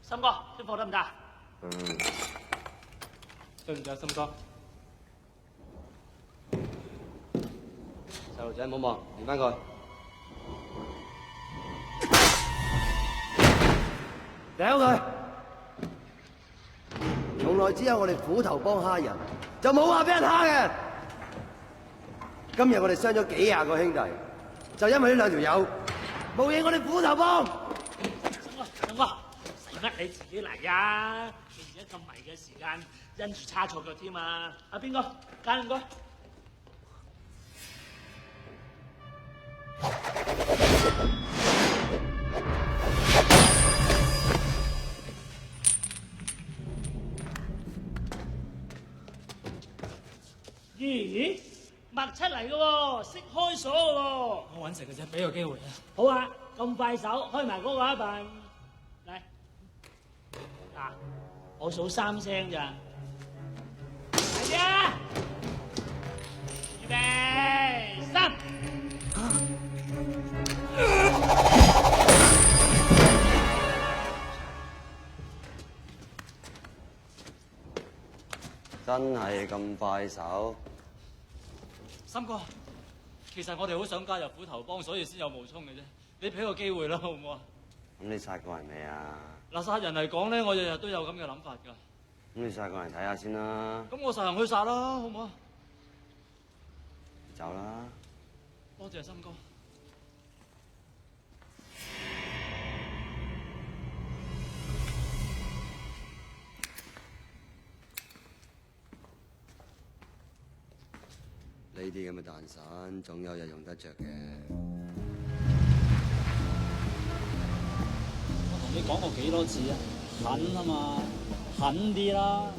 森哥，啲貨得唔得？對唔住啊，森哥。細路仔唔好望，連翻佢。掉佢！從來只有我哋斧頭幫蝦人，就冇話俾人蝦嘅。今日我哋傷咗幾廿個兄弟，就因為呢兩條友冇嘢我哋斧頭幫。森哥，使乜你自己嚟啊？你而家咁迷嘅時間，因住叉錯腳添啊！阿邊個？揀唔該。咦？墨七嚟嘅喎，識開鎖嘅喎。我揾食嘅啫，俾個機會啊！好啊，咁快手，開埋嗰個一份。嚟，嗱，我數3聲咋？嚟啲啊！預備3。真係咁快手？森哥，其實我哋好想加入斧頭幫，所以先有冒充嘅啫。你俾個機會啦，好唔好啊？咁你殺過人未啊？嗱，殺人嚟講咧，我日日都有咁嘅諗法㗎。咁你殺過人睇下先啦。咁我實行去殺啦，好唔好啊？走啦。多謝森哥。呢啲咁嘅蛋散，總有日用得着嘅。我同你講過幾多次啊？狠啊嘛，狠啲啦！